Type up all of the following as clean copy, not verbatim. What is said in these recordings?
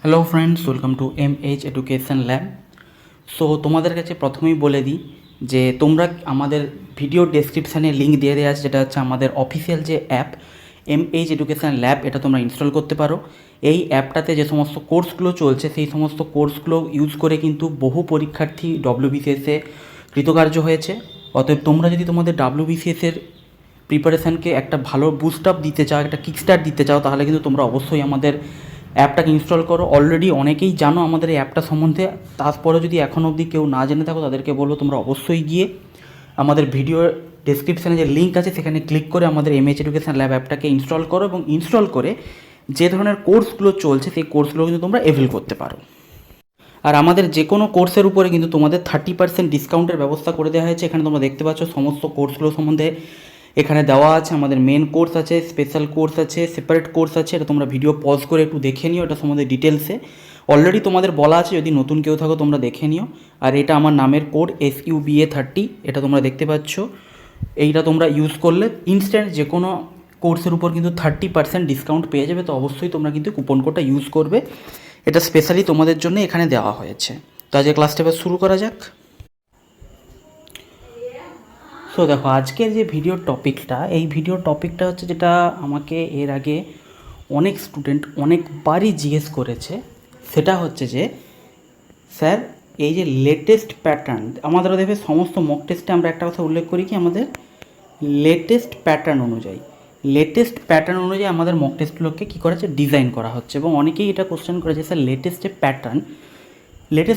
Hello friends, welcome to MH education lab. So তোমাদের কাছে প্রথমেই বলে দিই যে তোমরা আমাদের ভিডিও ডেসক্রিপশানে লিঙ্ক দিয়ে দেওয়া আছে, যেটা হচ্ছে আমাদের অফিসিয়াল যে অ্যাপ MH এডুকেশন ল্যাব, এটা তোমরা ইনস্টল করতে পারো। এই অ্যাপটাতে যে সমস্ত কোর্সগুলো চলছে সেই সমস্ত কোর্সগুলো ইউজ করে কিন্তু বহু পরীক্ষার্থী WBCS-এ কৃতকার্য হয়েছে। অতএব তোমরা যদি তোমাদের WBCS-এর প্রিপারেশানকে একটা ভালো বুস্ট আপ দিতে চাও, একটা কিকস্টার্ট দিতে চাও, তাহলে কিন্তু তোমরা অবশ্যই আমাদের অ্যাপটাকে ইনস্টল করো। অলরেডি অনেকেই জানো আমাদের এই অ্যাপটা সম্বন্ধে, তারপরে যদি এখন অবধি কেউ না জেনে থাকো তাদেরকে বলবো তোমরা অবশ্যই গিয়ে আমাদের ভিডিও ডেসক্রিপশানে যে লিঙ্ক আছে সেখানে ক্লিক করে আমাদের MH এডুকেশন ল্যাব অ্যাপটাকে ইনস্টল করো, এবং ইনস্টল করে যে ধরনের কোর্সগুলো চলছে সেই কোর্সগুলো কিন্তু তোমরা এভেল করতে পারো। আর আমাদের যে কোনো কোর্সের উপরে কিন্তু তোমাদের 30% ডিসকাউন্টের ব্যবস্থা করে দেওয়া হয়েছে। এখানে তোমরা দেখতে পাচ্ছ সমস্ত কোর্সগুলো সম্বন্ধে এখানে দেওয়া আছে। আমাদের মেন কোর্স আছে, স্পেশাল কোর্স আছে, সেপারেট কোর্স আছে। এটা তোমরা ভিডিও পজ করে একটু দেখে নিও, এটা সম্বন্ধে ডিটেলসে অলরেডি তোমাদের বলা আছে। যদি নতুন কেউ থাকো তোমরা দেখে নিও। আর এটা আমার নামের কোড SUBA30, এটা তোমরা দেখতে পাচ্ছ। এইটা তোমরা ইউজ করলে ইনস্ট্যান্ট যে কোনো কোর্সের উপর কিন্তু 30% ডিসকাউন্ট পেয়ে যাবে। তো অবশ্যই তোমরা কিন্তু কুপন কোডটা ইউজ করবে, এটা স্পেশালি তোমাদের জন্য এখানে দেওয়া হয়েছে। তো আজকে ক্লাসটা এবার শুরু করা যাক। সো দেখো, আজকের যে ভিডিও টপিকটা, এই ভিডিও টপিকটা হচ্ছে যেটা আমাকে এর আগে অনেক স্টুডেন্ট অনেকবারই জিজ্ঞেস করেছে। সেটা হচ্ছে যে স্যার, এই যে লেটেস্ট প্যাটার্ন আমাদের দেখবে সমস্ত মক টেস্টে আমরা একটা কথা উল্লেখ করি কি, আমাদের লেটেস্ট প্যাটার্ন অনুযায়ী আমাদের মক টেস্টগুলোকে কী করা হচ্ছে, ডিজাইন করা হচ্ছে। এবং অনেকেই এটা কোশ্চেন করেছে, স্যার লেটেস্ট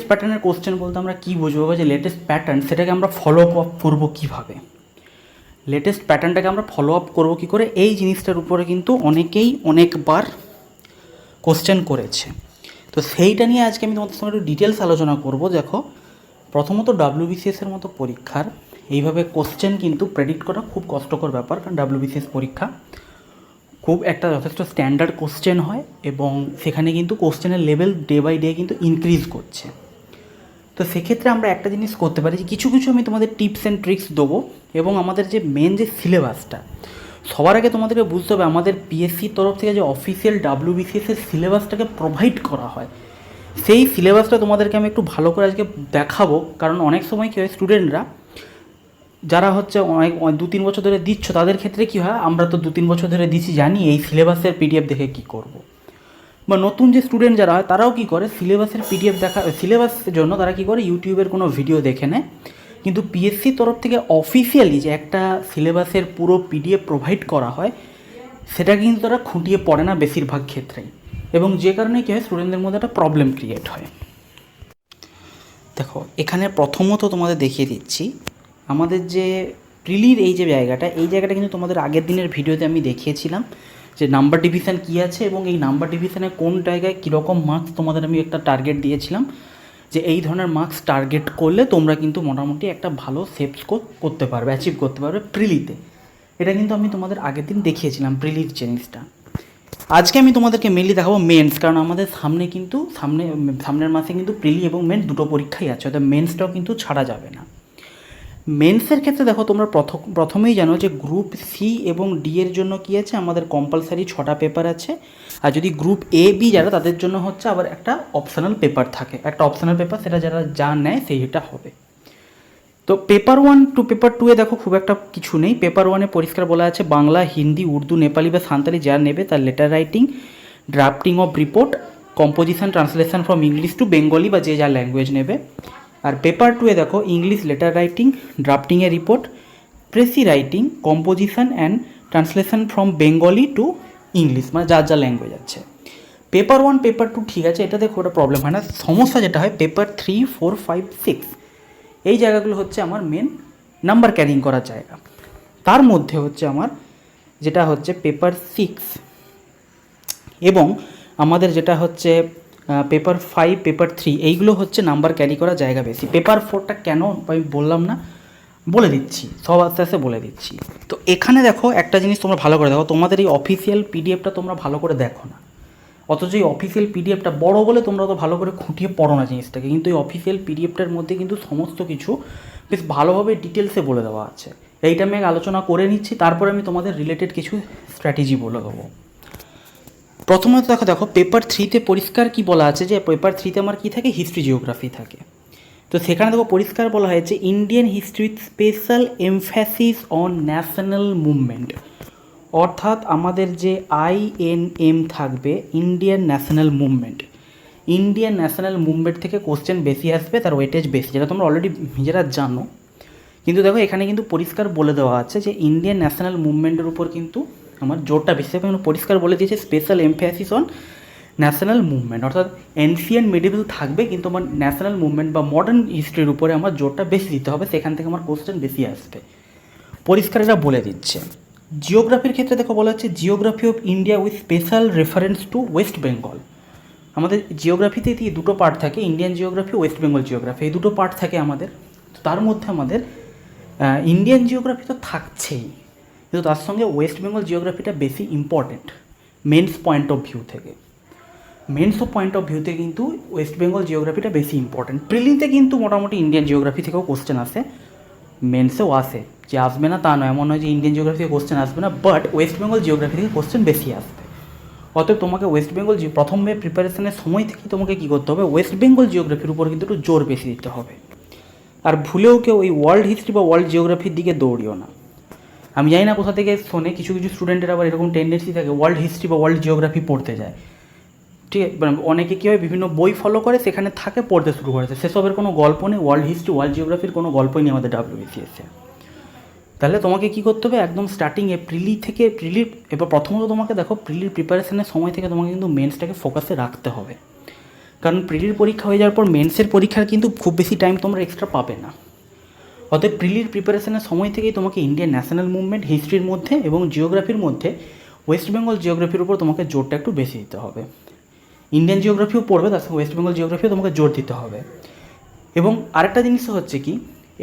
প্যাটার্নের কোশ্চেন বলতে আমরা কী বুঝবো, যে লেটেস্ট প্যাটার্ন সেটাকে আমরা ফলো আপ করবো কীভাবে, লেটেস্ট প্যাটার্নটাকে আমরা ফলো আপ করবো কী করে, এই জিনিসটার উপরে কিন্তু অনেকেই অনেকবার কোশ্চেন করেছে। তো সেইটা নিয়ে আজকে আমি তোমাদের সঙ্গে একটু ডিটেলস আলোচনা করব। দেখো, প্রথমত WBCS-এর মতো পরীক্ষার এইভাবে কোশ্চেন কিন্তু প্রেডিক্ট করা খুব কষ্টকর ব্যাপার, কারণ WBCS পরীক্ষা খুব একটা যথেষ্ট স্ট্যান্ডার্ড কোশ্চেন হয়, এবং সেখানে কিন্তু কোশ্চেনের লেভেল ডে বাই ডে কিন্তু ইনক্রিজ করছে। তো সেক্ষেত্রে আমরা একটা জিনিস করতে পারি, যে কিছু আমি তোমাদের টিপস অ্যান্ড ট্রিক্স দেবো। এবং আমাদের যে মেন যে সিলেবাসটা, সবার আগে তোমাদেরকে বুঝতে হবে আমাদের PSCর তরফ থেকে যে অফিসিয়াল WBCS-এর সিলেবাসটাকে প্রোভাইড করা হয়, সেই সিলেবাসটা তোমাদেরকে আমি একটু ভালো করে আজকে দেখাবো। কারণ অনেক সময় কী হয়, স্টুডেন্টরা যারা হচ্ছে অনেক 2-3 বছর ধরে দিচ্ছ, তাদের ক্ষেত্রে কী হয়, আমরা তো 2-3 বছর ধরে দিচ্ছি, জানি এই সিলেবাসের PDF দেখে কী করব। বা নতুন যে স্টুডেন্ট যারা হয় তারাও কী করে, সিলেবাসের PDF সিলেবাসের জন্য তারা কী করে, ইউটিউবের কোনো ভিডিও দেখে নেয়। কিন্তু PSCর তরফ থেকে অফিসিয়ালি যে একটা সিলেবাসের পুরো PDF প্রোভাইড করা হয়, সেটা কিন্তু তারা খুঁটিয়ে পড়ে না বেশিরভাগ ক্ষেত্রেই, এবং যে কারণে কী হয়, স্টুডেন্টদের মধ্যে একটা প্রবলেম ক্রিয়েট হয়। দেখো, এখানে প্রথমত তোমাদের দেখিয়ে দিচ্ছি আমাদের যে প্রিলির এই জায়গাটা কিন্তু তোমাদের আগের দিনের ভিডিওতে আমি দেখিয়েছিলাম যে নাম্বার ডিভিশন কী আছে, এবং এই নাম্বার ডিভিশনে কোন জায়গায় কীরকম মার্কস তোমাদের আমি একটা টার্গেট দিয়েছিলাম, যে এই ধরনের মার্কস টার্গেট করলে তোমরা কিন্তু মোটামুটি একটা ভালো সেভ স্কোর করতে পারবে, অ্যাচিভ করতে পারবে প্রিলিতে। এটা কিন্তু আমি তোমাদের আগের দিন দেখিয়েছিলাম প্রিলির জিনিসটা। আজকে আমি তোমাদেরকে মেনলি দেখাবো মেন্স, কারণ আমাদের সামনের মাসে কিন্তু প্রিলি এবং মেন্স দুটো পরীক্ষাই আছে, অর্থাৎ মেন্সটাও কিন্তু ছাড়া যাবে না। মেন্সের ক্ষেত্রে দেখো, তোমরা প্রথমেই জানো যে গ্রুপ সি এবং ডি এর জন্য কী আছে, আমাদের কম্পালসারি 6টা পেপার আছে। আর যদি গ্রুপ A-B যারা, তাদের জন্য হচ্ছে আবার একটা অপশনাল পেপার থাকে, একটা অপশনাল পেপার, সেটা যারা যা নেয় সেইটা হবে। তো পেপার 1 টু পেপার 2-এ দেখো খুব একটা কিছু নেই। পেপার 1-এ পরিষ্কার বলা আছে বাংলা, হিন্দি, উর্দু, নেপালি বা সাঁওতালি যা নেবে তার letter writing, drafting of report, composition, translation from English to Bengali বা যে যা ল্যাঙ্গুয়েজ নেবে। আর পেপার 2-এ দেখো ইংলিশ লেটার রাইটিং, ড্রাফটিংয়ের report, precis writing, composition and translation from Bengali to English, মানে যার যা ল্যাঙ্গুয়েজ আছে। পেপার 1 পেপার 2 ঠিক আছে, এটা দেখো ওটা প্রবলেম হয় না। সমস্যা যেটা হয় পেপার 3, 4, 5, 6 এই জায়গাগুলো হচ্ছে আমার মেন নাম্বার ক্যারিং করার জায়গা। তার মধ্যে হচ্ছে আমার যেটা হচ্ছে পেপার 6 এবং আমাদের যেটা হচ্ছে পেপার 5, পেপার 3, এইগুলো হচ্ছে নাম্বার ক্যারি করার জায়গা বেশি। পেপার 4টা কেন আমি বললাম না, বলে দিচ্ছি, সব আস্তে আস্তে বলে দিচ্ছি। তো এখানে দেখো একটা জিনিস তোমরা ভালো করে দেখো, তোমাদের এই অফিসিয়াল PDFটা তোমরা ভালো করে দেখো না, অথচ এই অফিসিয়াল PDFটা বড় বলে তোমরা তো ভালো করে খুঁটিয়ে পড়ো না জিনিসটাকে। কিন্তু এই অফিসিয়াল PDFটার মধ্যে কিন্তু সমস্ত কিছু বেশ ভালোভাবে ডিটেলসে বলে দেওয়া আছে। এইটা আমি আলোচনা করে নিচ্ছি, তারপরে আমি তোমাদের রিলেটেড কিছু স্ট্র্যাটেজি বলে দেবো। প্রথমত দেখো পেপার 3তে পরিষ্কার কি বলা আছে যে পেপার 3তে আমার কী থাকে, হিস্ট্রি জিওগ্রাফি থাকে। তো সেখানে দেখো পরিষ্কার বলা হয়েছে Indian history with special emphasis on national movement, অর্থাৎ আমাদের যে INM থাকবে Indian national movement, Indian national movement থেকে কোশ্চেন বেশি আসবে, তার ওয়েটেজ বেশি, যেটা তোমরা অলরেডি নিজেরা জানো। কিন্তু দেখো এখানে কিন্তু পরিষ্কার বলে দেওয়া আছে যে ইন্ডিয়ান ন্যাশনাল মুভমেন্টের উপর কিন্তু আমার জোরটা বেশি হবে। পরিষ্কার বলে দিয়েছে special emphasis on national movement, অর্থাৎ এনসিয়েন্ট মিডিভেল থাকবে কিন্তু আমার ন্যাশনাল মুভমেন্ট বা মডার্ন হিস্ট্রির উপরে আমার জোরটা বেশি দিতে হবে, সেখান থেকে আমার কোশ্চেন বেশি আসবে, পরিষ্কার এটা বলে দিচ্ছে। জিওগ্রাফির ক্ষেত্রে দেখো বলা হচ্ছে geography of India with special reference to West Bengal. আমাদের জিওগ্রাফিতে এই দুটো পার্ট থাকে, Indian geography, West Bengal geography, এই দুটো পার্ট থাকে আমাদের। তার মধ্যে আমাদের ইন্ডিয়ান জিওগ্রাফি তো থাকছেই, কিন্তু তার সঙ্গে ওয়েস্ট বেঙ্গল জিওগ্রাফিটা বেশি important mains point of view থেকে। মেন্স পয়েন্ট অফ ভিউতে কিন্তু ওয়েস্ট বেঙ্গল জিওগ্রাফিটা বেশি ইম্পর্টেন্ট। প্রিলিতে কিন্তু মোটামুটি ইন্ডিয়ান জিওগ্রাফি থেকেও কোশ্চেন আসে, মেন্সেও আসে, যে আসবে না তা নয়, এমন নয় যে ইন্ডিয়ান জিওগ্রাফি থেকে কোশ্চেন আসবে না, বাট ওয়েস্ট বেঙ্গল জিওগ্রাফি থেকে কোশ্চেন বেশি আসবে। অতএব তোমাকে ওয়েস্ট বেঙ্গল প্রথমে প্রিপারেশনের সময় থেকেই তোমাকে কী করতে হবে, ওয়েস্ট বেঙ্গল জিওগ্রাফির উপর কিন্তু একটু জোর বেশি দিতে হবে। আর ভুলেও কেউ ওই ওয়ার্ল্ড হিস্ট্রি বা ওয়ার্ল্ড জিওগ্রাফির দিকে দৌড়িও না। আমি জানি না কোথা থেকে শোনে কিছু কিছু স্টুডেন্টের আবার এরকম টেন্ডেন্সি থাকে ওয়ার্ল্ড হিস্ট্রি বা ওয়ার্ল্ড জিওগ্রাফি পড়তে যায়, ঠিক আছে, মানে অনেকে কী হয় বিভিন্ন বই ফলো করে সেখানে থাকে পড়তে শুরু করেছে, সেসবের কোনো গল্প নেই, ওয়ার্ল্ড হিস্ট্রি ওয়ার্ল্ড জিওগ্রাফির কোনো গল্পই নেই আমাদের WBCS-এ। তাহলে তোমাকে কী করতে হবে, একদম স্টার্টিংয়ে প্রিলির এবার প্রথমত তোমাকে দেখো প্রিলির প্রিপারেশনের সময় থেকে তোমাকে কিন্তু মেন্সটাকে ফোকাসে রাখতে হবে, কারণ প্রিলির পরীক্ষা হয়ে যাওয়ার পর মেন্সের পরীক্ষার কিন্তু খুব বেশি টাইম তোমরা এক্সট্রা পাবে না। অতএব প্রিলির প্রিপারেশনের সময় থেকেই তোমাকে ইন্ডিয়ান ন্যাশনাল মুভমেন্ট হিস্ট্রির মধ্যে এবং জিওগ্রাফির মধ্যে ওয়েস্ট বেঙ্গল জিওগ্রাফির উপর তোমাকে জোরটা একটু বেশি দিতে হবে। ইন্ডিয়ান জিওগ্রাফিও পড়বে, তার সঙ্গে ওয়েস্ট বেঙ্গল জিওগ্রাফিও তোমাকে জোর দিতে হবে। এবং আরেকটা জিনিস হচ্ছে কি,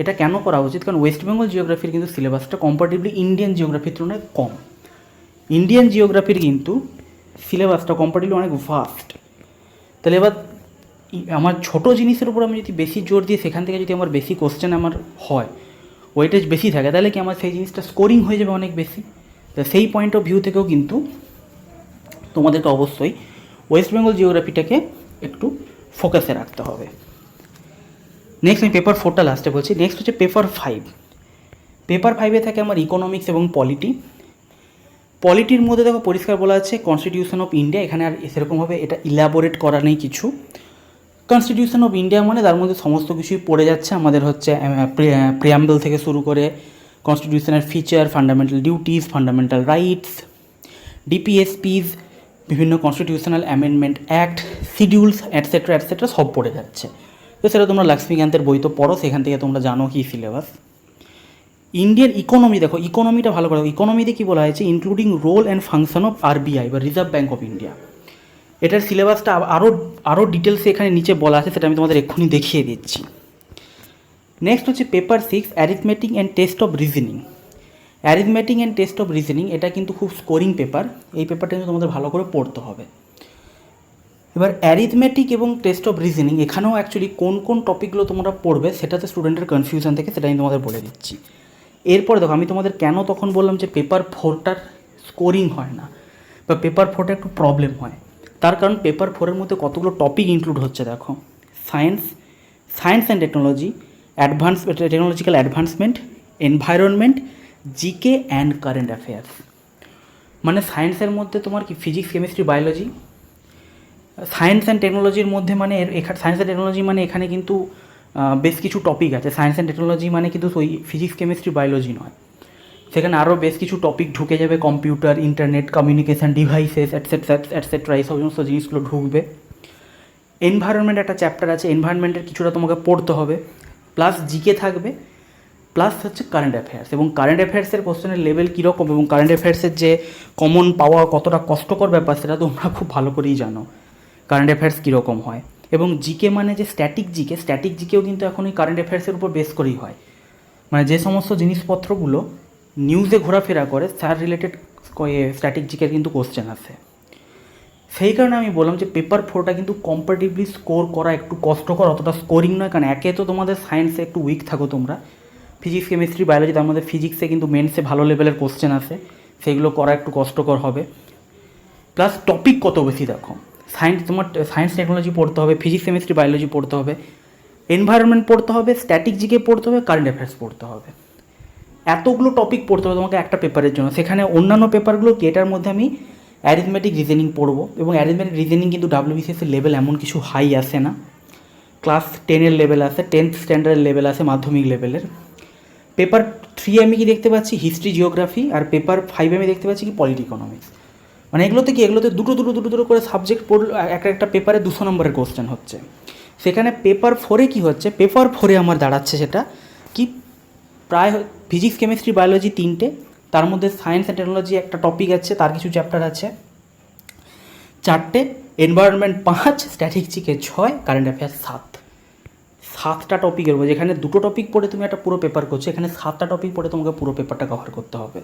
এটা কেন করা উচিত, কারণ ওয়েস্ট বেঙ্গল জিওগ্রাফির কিন্তু সিলেবাসটা কম্পারেটিভলি ইন্ডিয়ান জিওগ্রাফির তুলনায় কম। ইন্ডিয়ান জিওগ্রাফির কিন্তু সিলেবাসটা কম্পারেটিভলি অনেক ভাস্ট। তাহলে এবার আমার ছোটো জিনিসের উপর আমি যদি বেশি জোর দিই, সেখান থেকে যদি আমার বেশি কোশ্চেন আমার হয়, ওয়েটেজ বেশি থাকে, তাহলে কি আমার সেই জিনিসটা স্কোরিং হয়ে যাবে অনেক বেশি। তো সেই পয়েন্ট অফ ভিউ থেকেও কিন্তু তোমাদেরকে অবশ্যই ওয়েস্ট বেঙ্গল জিওগ্রাফিটাকে একটু ফোকাসে রাখতে হবে। নেক্সট আমি পেপার 4টা লাস্টে বলছি। নেক্সট হচ্ছে পেপার 5। পেপার 5-এ থাকে আমার ইকোনমিক্স এবং পলিটি। পলিটির মধ্যে দেখো পরিষ্কার বলা আছে কনস্টিটিউশন অফ ইন্ডিয়া, এখানে আর সেরকমভাবে এটা ইলাবোরেট করা নেই কিছু। কনস্টিটিউশন অফ ইন্ডিয়া মানে তার মধ্যে সমস্ত কিছুই পড়ে যাচ্ছে, আমাদের হচ্ছে প্রিয়াম্বল থেকে শুরু করে কনস্টিটিউশনের feature, fundamental duties, fundamental rights, DPSPs, বিভিন্ন constitutional amendment act, schedules etcetera সব পড়ে যাচ্ছে। তো সেটা তোমরা লক্ষ্মীকান্তের বই তো পড়ো, সেখান থেকে তোমরা জানো কি সিলেবাস। ইন্ডিয়ান ইকোনমি দেখো, ইকোনমিটা ভালো করে, ইকোনমিতে কী বলা হয়েছে, including role and function of RBI বা রিজার্ভ ব্যাঙ্ক অফ ইন্ডিয়া। এটার সিলেবাসটা আরও ডিটেলসে এখানে নিচে বলা আছে, সেটা আমি তোমাদের এক্ষুনি দেখিয়ে দিচ্ছি। নেক্সট হচ্ছে paper 6 arithmetic and test of reasoning. Arithmetic and test of reasoning এটা কিন্তু খুব স্কোরিং পেপার, এই পেপারটা কিন্তু তোমাদের ভালো করে পড়তে হবে। এবার অ্যারিথমেটিক এবং টেস্ট অফ রিজনিং এখানেও অ্যাকচুয়ালি কোন কোন টপিকগুলো তোমরা পড়বে সেটাতে স্টুডেন্টের কনফিউশন থেকে, সেটা আমি তোমাদের বলে দিচ্ছি। এরপরে দেখো আমি তোমাদের কেন তখন বললাম যে পেপার 4টার স্কোরিং হয় না বা পেপার 4টা একটু প্রবলেম হয়, তার কারণ পেপার 4-এর মধ্যে কতগুলো টপিক ইনক্লুড হচ্ছে দেখো। Science and technology, technological advancement, environment, GK and current affairs. মানে সায়েন্সের মধ্যে তোমার কি physics, chemistry, biology. Science and টেকনোলজির মধ্যে মানে সায়েন্স অ্যান্ড টেকনোলজি মানে এখানে কিন্তু বেশ কিছু টপিক আছে। সায়েন্স অ্যান্ড টেকনোলজি মানে কিন্তু ওই ফিজিক্স, কেমিস্ট্রি, বায়োলজি নয়, সেখানে আরও বেশ কিছু টপিক ঢুকে যাবে, computer, internet, communication devices etcetera, এই সমস্ত জিনিসগুলো ঢুকবে। এনভায়রনমেন্ট একটা চ্যাপ্টার আছে, এনভায়রনমেন্টের কিছুটা তোমাকে পড়তে হবে, প্লাস জিকে থাকবে, প্লাস হচ্ছে কারেন্ট অ্যাফেয়ার্স। এবং কারেন্ট অ্যাফেয়ার্সের কোশ্চেনের লেভেল কীরকম এবং কারেন্ট অ্যাফেয়ার্সের যে কমন পাওয়া কতটা কষ্টকর ব্যাপার সেটা তোমরা খুব ভালো করেই জানো, কারেন্ট অ্যাফেয়ার্স কীরকম হয়। এবং জিকে মানে যে স্ট্যাটিক জিকেও কিন্তু এখন ওই কারেন্ট অ্যাফেয়ার্সের উপর বেস করেই হয়, মানে যে সমস্ত জিনিসপত্রগুলো নিউজে ঘোরাফেরা করে তার রিলেটেড স্ট্যাটিক জিকের কিন্তু কোশ্চেন আসে। সেই কারণে আমি বললাম যে পেপার 4টা কিন্তু কম্পারেটিভলি স্কোর করা একটু কষ্টকর, অতটা স্কোরিং নয়, কারণ একে তো তোমাদের সায়েন্সে একটু উইক থাকো তোমরা, ফিজিক্স, কেমিস্ট্রি, বায়োলজি, তার মধ্যে ফিজিক্সে কিন্তু মেন্সে ভালো লেভেলের কোশ্চেন আসে, সেগুলো করা একটু কষ্টকর হবে। প্লাস টপিক কত বেশি দেখো, তোমার সায়েন্স টেকনোলজি পড়তে হবে, ফিজিক্স কেমিস্ট্রি বায়োলজি পড়তে হবে, এনভায়রনমেন্ট পড়তে হবে, স্ট্যাটিক জিকে পড়তে হবে, কারেন্ট অ্যাফেয়ার্স পড়তে হবে। এতগুলো টপিক পড়তে হবে তোমাকে একটা পেপারের জন্য। সেখানে অন্যান্য পেপারগুলো কি, এটার মধ্যে আমি অ্যারিথমেটিক রিজনিং পড়বো, এবং অ্যারিথমেটিক রিজনিং কিন্তু WBCS এর লেভেল এমন কিছু হাই আসে না, ক্লাস 10-এর লেভেল আসে, 10th স্ট্যান্ডার্ডের লেভেল আসে, মাধ্যমিক লেভেলের। পেপার 3 আমি কি দেখতে পাচ্ছি, হিস্ট্রি জিওগ্রাফি, আর পেপার 5 আমি দেখতে পাচ্ছি কি, পলিটি ইকোনমিক্স। মানে এগুলোতে দুটো করে সাবজেক্ট পড়লে একটা পেপারে 200 নম্বরের কোশ্চেন হচ্ছে। সেখানে পেপার 4-এ কী হচ্ছে, পেপার 4-এ আমার দাঁড়াচ্ছে সেটা কি, প্রায় ফিজিক্স কেমিস্ট্রি বায়োলজি 3টে, তার মধ্যে সায়েন্স অ্যান্ড টেকনোলজি একটা টপিক আছে, তার কিছু চ্যাপ্টার আছে 4টে, environment 5, static GK 6, current affairs 7টা টপিকের উপর, যেখানে 2টো টপিক পড়ে তুমি একটা পুরো পেপার করছো, এখানে 7টা টপিক পড়ে তোমাকে পুরো পেপারটা কভার করতে হবে।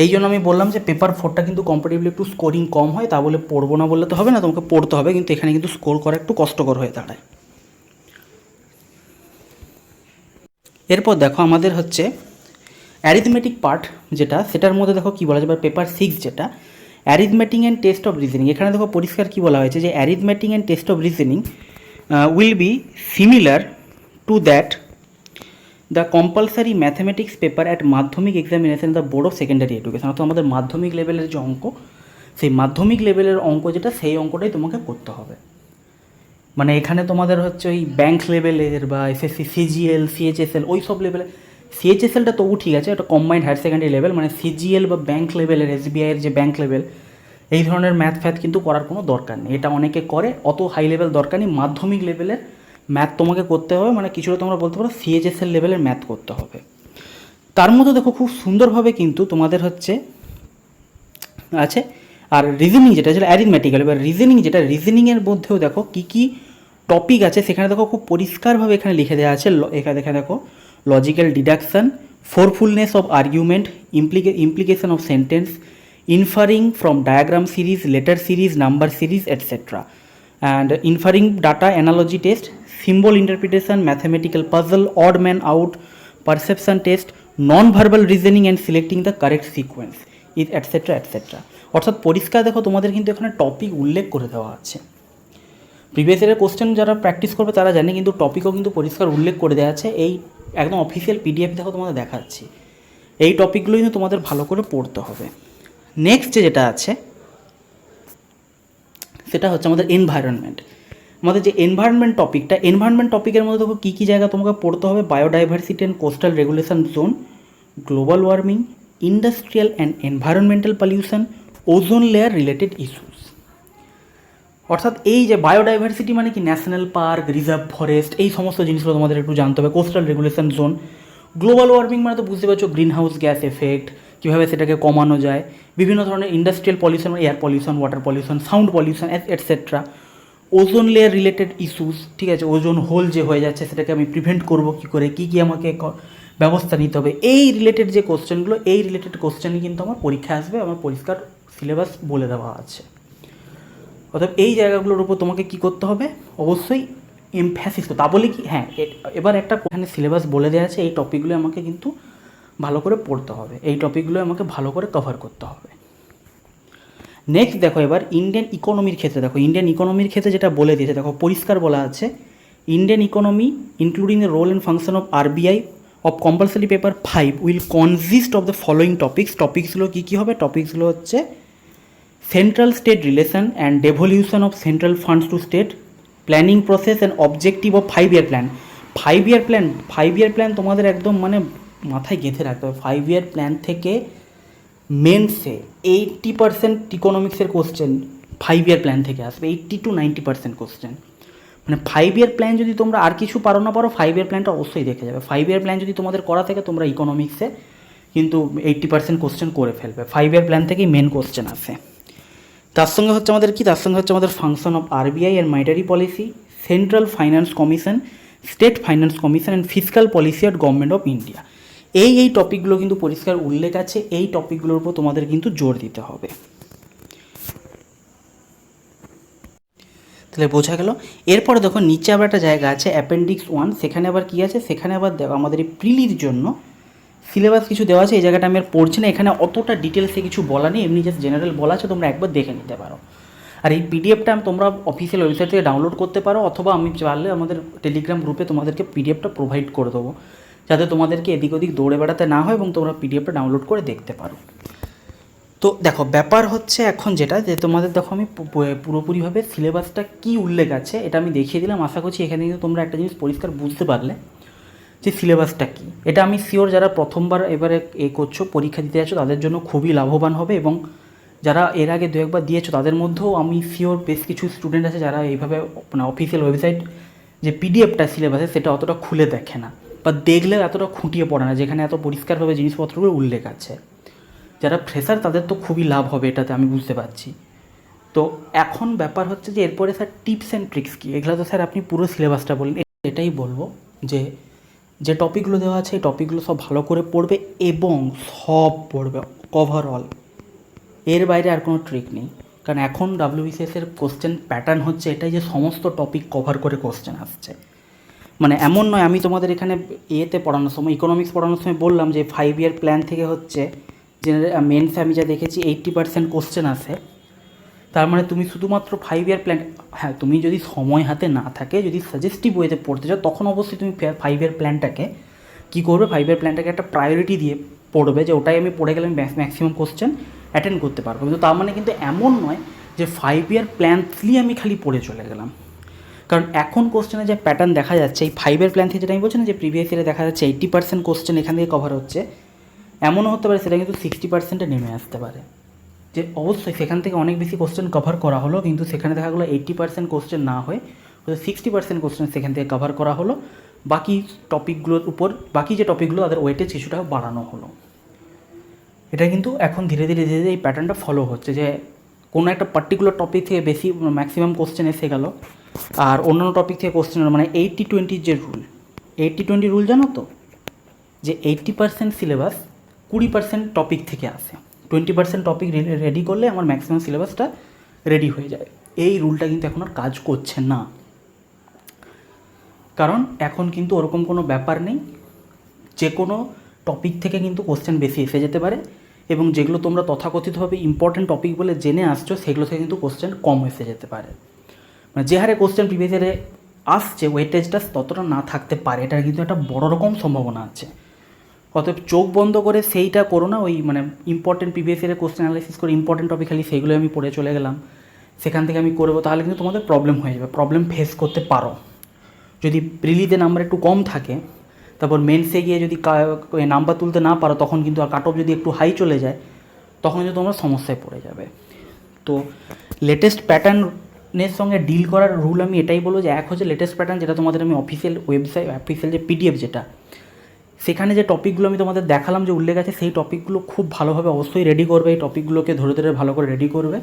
এই জন্য আমি বললাম যে পেপার 4টা কিন্তু কম্পারেটিভলি একটু স্কোরিং কম হয়, তা বলে পড়বো না বললে তো হবে না, তোমাকে পড়তে হবে, কিন্তু এখানে কিন্তু স্কোর করা একটু কষ্টকর হয়ে দাঁড়ায়। এরপর দেখো আমাদের হচ্ছে অ্যারিথমেটিক পার্ট যেটা, সেটার মধ্যে দেখো কী বলা যাবে, পেপার 6 যেটা arithmetic and test of reasoning. এখানে দেখো পরিষ্কার কী বলা হয়েছে যে arithmetic and test of reasoning will be similar to that the compulsory mathematics paper at Madhyamik examination the board of secondary education. অর্থাৎ আমাদের মাধ্যমিক লেভেলের যে অঙ্ক, সেই মাধ্যমিক লেভেলের অঙ্ক যেটা, সেই অঙ্কটাই তোমাকে করতে হবে। মানে এখানে তোমাদের হচ্ছে ওই ব্যাঙ্ক লেভেলের বা SSC CGL CHSL ওই সব লেভেলে, CHSLটা তবু ঠিক আছে, এটা কম্বাইন্ড হায়ার সেকেন্ডারি লেভেল, মানে CGL বা ব্যাঙ্ক লেভেলের, SBI-এর যে ব্যাঙ্ক লেভেল, এই ধরনের ম্যাথ ফ্যাথ কিন্তু করার কোনো দরকার নেই। এটা অনেকে করে, অত হাই লেভেল দরকার নেই। মাধ্যমিক লেভেলের ম্যাথ তোমাকে করতে হবে, মানে কিছুটা তোমরা বলতে পারো CHSL লেভেলের ম্যাথ করতে হবে। তার মধ্যে দেখো খুব সুন্দরভাবে কিন্তু তোমাদের হচ্ছে আছে, আর রিজনিং যেটা ছিল অ্যারিথমেটিক্যাল, এবার রিজনিং যেটা, রিজনিংয়ের মধ্যেও দেখো কী কী টপিক আছে, সেখানে দেখো খুব পরিষ্কারভাবে এখানে লিখে দেওয়া আছে। এখানে দেখো logical deduction, forcefulness of argument, implication of sentence, inferring from diagram series, letter series, number series, etcetera, and inferring data analogy test, symbol interpretation, mathematical puzzle, odd man out, perception test, non verbal reasoning and selecting the correct sequence, etcetera etcetera. অর্থাৎ পরিষ্কার দেখো তোমাদের কিন্তু এখানে topic উল্লেখ করে দেওয়া আছে। প্রিভিয়াস ইয়ারের কোশ্চেন যারা প্র্যাকটিস করবে তারা জানে, কিন্তু টপিকও কিন্তু পরিষ্কার উল্লেখ করে দেওয়া আছে। এই একদম অফিসিয়াল PDF দেখো তোমাদের দেখাচ্ছি, এই টপিকগুলো কিন্তু তোমাদের ভালো করে পড়তে হবে। নেক্সট যেটা আছে সেটা হচ্ছে আমাদের এনভায়রনমেন্ট। আমাদের যে এনভায়রনমেন্ট টপিকটা, এনভায়রনমেন্ট টপিকের মধ্যে দেখো কী কী জায়গা তোমাকে পড়তে হবে, biodiversity and coastal regulation zone, global warming, industrial and environmental pollution, ozone layer related issues. অর্থাৎ এই যে বায়োডাইভার্সিটি মানে কি, ন্যাশনাল পার্ক, রিজার্ভ ফরেস্ট, এই সমস্ত জিনিসগুলো তোমাদের একটু জানতে হবে। Coastal regulation zone, global warming মানে তো বুঝতে পারছো গ্রিন হাউস গ্যাস এফেক্ট, কীভাবে সেটাকে কমানো যায়, বিভিন্ন ধরনের industrial pollution, air pollution, water pollution, sound pollution, etcetera. Ozone layer related issues, ঠিক আছে, ওজোন হোল যে হয়ে যাচ্ছে সেটাকে আমি প্রিভেন্ট করবো কী করে, কী কী আমাকে ব্যবস্থা নিতে হবে, এই রিলেটেড যে কোশ্চেনগুলো, এই রিলেটেড কোশ্চেনই কিন্তু আমার পরীক্ষা আসবে, আমার পরিষ্কার সিলেবাস বলে দেওয়া আছে। অর্থাৎ এই জায়গাগুলোর উপর তোমাকে কী করতে হবে, অবশ্যই এমফ্যাসিস। তা বলে কি, হ্যাঁ এবার একটা এখানে সিলেবাস বলে দেওয়া আছে, এই টপিকগুলো আমাকে কিন্তু ভালো করে পড়তে হবে, এই টপিকগুলো আমাকে ভালো করে কভার করতে হবে। নেক্সট দেখো এবার ইন্ডিয়ান ইকোনমির ক্ষেত্রে, দেখো ইন্ডিয়ান ইকোনমির ক্ষেত্রে যেটা বলে দিয়েছে, দেখো পরিষ্কার বলা আছে, Indian economy including the role and function of RBI of compulsory paper 5 will consist of the following topics. টপিক্সগুলো কী কী হবে, টপিক্সগুলো হচ্ছে central state relation and devolution of central funds to state, planning process and objective of 5-year plan. 5-year plan তোমাদের একদম মানে মাথায় গেঁথে রাখতে হবে। 5-year প্ল্যান থেকে মেন্সে 80% ইকোনমিক্সের কোশ্চেন 5-year প্ল্যান থেকে আসবে, 80 to 90% কোশ্চেন। মানে 5-year প্ল্যান যদি তোমরা আর কিছু পারো না পারো, 5-year প্ল্যানটা অবশ্যই দেখে যাবে। 5-year প্ল্যান যদি তোমাদের করা থাকে, তোমরা ইকোনমিক্সে কিন্তু 80% কোশ্চেন করে ফেলবে। 5-year প্ল্যান থেকেই মেন কোশ্চেন আসে। তার সঙ্গে হচ্ছে আমাদের কি, তার সঙ্গে হচ্ছে আমাদের ফাংশন অফ RBI এর monetary policy, central finance commission, state finance commission and fiscal policy of government of India. এই টপিকগুলো কিন্তু পরিষ্কার উল্লেখ আছে, এই টপিকগুলোর উপর তোমাদের কিন্তু জোর দিতে হবে। তাহলে বোঝা গেল। এরপরে দেখো নিচে আবার একটা জায়গা আছে অ্যাপেন্ডিক্স 1, সেখানে আবার কী আছে, সেখানে আবার দেখো আমাদের এই প্রিলির জন্য সিলেবাস কিছু দেওয়া আছে, এই জায়গাটা আমি আর পড়ছি না, এখানে অতটা ডিটেলসে কিছু বলা নেই, এমনি জাস্ট জেনারেল বলা আছে, তোমরা একবার দেখে নিতে পারো। আর এই পিডিএফটা তোমরা অফিসিয়াল ওয়েবসাইট থেকে ডাউনলোড করতে পারো, অথবা আমি পারলে আমাদের টেলিগ্রাম গ্রুপে তোমাদেরকে পিডিএফটা প্রোভাইড করে দেবো, যাতে তোমাদেরকে এদিক ওদিক দৌড়ে বেড়াতে না হয় এবং তোমরা পিডিএফটা ডাউনলোড করে দেখতে পারো। তো দেখো ব্যাপার হচ্ছে এখন যেটা, যে তোমাদের দেখো আমি পুরোপুরিভাবে সিলেবাসটা কী উল্লেখ আছে এটা আমি দেখিয়ে দিলাম। আশা করছি এখানে কিন্তু তোমরা একটা জিনিস পরিষ্কার বুঝতে পারলে যে সিলেবাসটা কী। এটা আমি শিওর যারা প্রথমবার এবারে করছো, পরীক্ষা দিতে যাচ্ছ, তাদের জন্য খুবই লাভবান হবে, এবং যারা এর আগে দু একবার দিয়েছো তাদের মধ্যেও আমি শিওর বেশ কিছু স্টুডেন্ট আছে যারা এইভাবে মানে অফিসিয়াল ওয়েবসাইট যে পিডিএফটা সিলেবাসে সেটা অতটা খুলে দেখে না, বা দেখলেও এতটা খুঁটিয়ে পড়ে না, যেখানে এত পরিষ্কারভাবে জিনিসপত্রগুলো উল্লেখ আছে। যারা ফ্রেশার তাদের তো খুবই লাভ হবে এটাতে, আমি বুঝতে পারছি। তো এখন ব্যাপার হচ্ছে যে এরপরে স্যার টিপস অ্যান্ড ট্রিক্স কী, এগুলো তো স্যার আপনি পুরো সিলেবাসটা বললেন। এটাই বলবো যে টপিকগুলো দেওয়া আছে এই টপিকগুলো সব ভালো করে পড়বে, এবং সব পড়বে ওভারঅল, এর বাইরে আর কোনো ট্রিক নেই। কারণ এখন WBCS-এর কোশ্চেন প্যাটার্ন হচ্ছে এটাই যে সমস্ত টপিক কভার করে কোশ্চেন আসছে। মানে এমন নয়, আমি তোমাদের এখানে পড়ানোর সময়, ইকোনমিক্স পড়ানোর সময় বললাম যে 5 ইয়ার প্ল্যান থেকে হচ্ছে মেন্সে আমি যা দেখেছি 80% কোশ্চেন আসে। তার মানে তুমি শুধুমাত্র 5 ইয়ার প্ল্যান, হ্যাঁ তুমি যদি সময় হাতে না থাকে, যদি সাজেস্টিভ ওয়েতে পড়তে চাও, তখন অবশ্যই তুমি 5 ইয়ার প্ল্যানটাকে কী করবে, 5 ইয়ার প্ল্যানটাকে একটা প্রায়োরিটি দিয়ে পড়বে, যে ওটাই আমি পড়ে গেলে আমি ম্যাক্সিমাম কোশ্চেন অ্যাটেন্ড করতে পারবো। কিন্তু তার মানে কিন্তু এমন নয় যে 5 ইয়ার প্ল্যানলি আমি খালি পড়ে চলে গেলাম। কারণ এখন কোশ্চেনে যে প্যাটার্ন দেখা যাচ্ছে এই 5 ইয়ার প্ল্যান থেকে, যেটা আমি বলছি না যে প্রিভিয়াস ইয়ারে দেখা যাচ্ছে 80% কোশ্চেন এখান থেকে কভার হচ্ছে, এমনও হতে পারে সেটা কিন্তু 60%-এ নেমে আসতে পারে। যে অবশ্যই সেখান থেকে অনেক বেশি কোশ্চেন কভার করা হলো, কিন্তু সেখানে দেখা গেলো 80% কোশ্চেন না হয়ে 60% কোশ্চেন সেখান থেকে কভার করা হলো, বাকি টপিকগুলোর উপর বাকি যে টপিকগুলো তাদের ওয়েটেজ কিছুটা বাড়ানো হলো। এটা কিন্তু এখন ধীরে ধীরে ধীরে ধীরে এই প্যাটার্নটা ফলো হচ্ছে, যে কোনো একটা পার্টিকুলার টপিক থেকে বেশি ম্যাক্সিমাম কোশ্চেন এসে গেল, আর অন্যান্য টপিক থেকে কোশ্চেন, মানে 80-20 যে রুল, 80-20 রুল জানো তো, যে 80% সিলেবাস 20% টপিক থেকে আসে, 20% টপিক রেডি করলে আমার ম্যাক্সিমাম সিলেবাসটা রেডি হয়ে যায়। এই রুলটা কিন্তু এখন আর কাজ করছে না, কারণ এখন কিন্তু ওরকম কোনো ব্যাপার নেই, যে কোনো টপিক থেকে কিন্তু কোশ্চেন বেশি এসে যেতে পারে, এবং যেগুলো তোমরা তথাকথিতভাবে ইম্পর্টেন্ট টপিক বলে জেনে আসছো সেগুলো থেকে কিন্তু কোশ্চেন কম এসে যেতে পারে। মানে যে হারে কোশ্চেন প্রিভিয়াস ইয়ারে আসছে ওয়েটেজটা ততটা না থাকতে পারে, এটার কিন্তু একটা বড় রকম সম্ভাবনা আছে। অতএব চোখ বন্ধ করে সেইটা করো না, ওই মানে ইম্পর্টেন্ট প্রিভিয়াস ইয়ারে কোশ্চেন অ্যানালাইসিস করে ইম্পর্টেন্ট টপিক খালি সেইগুলো আমি পড়ে চলে গেলাম, সেখান থেকে আমি করবো, তাহলে কিন্তু তোমাদের প্রবলেম হয়ে যাবে, প্রবলেম ফেস করতে পারো। যদি প্রিলিতে নাম্বার একটু কম থাকে, তারপর মেন্সে গিয়ে যদি নাম্বার তুলতে না পারো, তখন কিন্তু আর কাট অফ যদি একটু হাই চলে যায়, তখন কিন্তু তোমরা সমস্যায় পড়ে যাবে। তো লেটেস্ট প্যাটার্নের সঙ্গে ডিল করার রুল আমি এটাই বলবো, যে এক হচ্ছে লেটেস্ট প্যাটার্ন, যেটা তোমাদের আমি অফিসিয়াল ওয়েবসাইট, অফিসিয়াল যে পিডিএফ যেটা, সেখানে যে টপিকগুলো আমি তোমাদের দেখালাম যে উল্লেখ আছে, সেই টপিকগুলো খুব ভালোভাবে অবশ্যই রেডি করবে, এই টপিকগুলোকে ধরে ধরে ভালো করে রেডি করবে,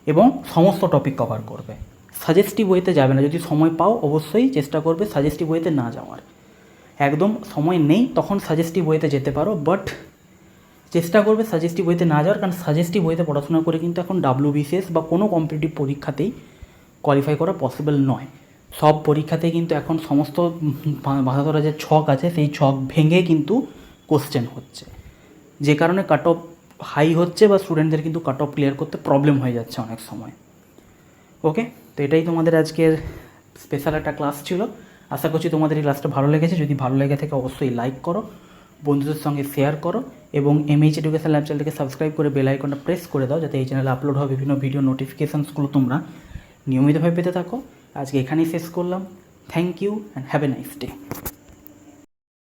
এবং সমস্ত টপিক কভার করবে। সাজেস্টিভ ওয়েতে যাবে না, যদি সময় পাও অবশ্যই চেষ্টা করবে সাজেস্টিভ ওয়েতে না যাওয়ার। একদম সময় নেই তখন সাজেস্টিভ ওয়েতে যেতে পারো, বাট চেষ্টা করবে সাজেস্টিভ ওয়েতে না যাওয়ার, কারণ সাজেস্টিভ ওয়েতে পড়াশোনা করে কিন্তু এখন WBCS বা কোনো কম্পিটিটিভ পরীক্ষাতেই কোয়ালিফাই করা পসিবল নয়। সব পরীক্ষাতেই কিন্তু এখন সমস্ত বাধা ধরা যে ছক আছে সেই ছক ভেঙে কিন্তু কোশ্চেন হচ্ছে, যে কারণে কাট অফ হাই হচ্ছে, বা স্টুডেন্টদের কিন্তু কাট অফ ক্লিয়ার করতে প্রবলেম হয়ে যাচ্ছে অনেক সময়। ওকে, তো এটাই তোমাদের আজকের স্পেশাল একটা ক্লাস ছিল। আশা করছি তোমাদের এই ক্লাসটা ভালো লেগেছে। যদি ভালো লেগে থাকে অবশ্যই লাইক করো, বন্ধুদের সঙ্গে শেয়ার করো, এবং MH এডুকেশন ল্যাব চ্যানেলকে সাবস্ক্রাইব করে বেল আইকনটা প্রেস করে দাও, যাতে এই চ্যানেলে আপলোড হওয়া বিভিন্ন ভিডিও নোটিফিকেশানসগুলো তোমরা নিয়মিতভাবে পেতে থাকো। আজকে এখানেই শেষ করলাম। Thank you and have a nice day.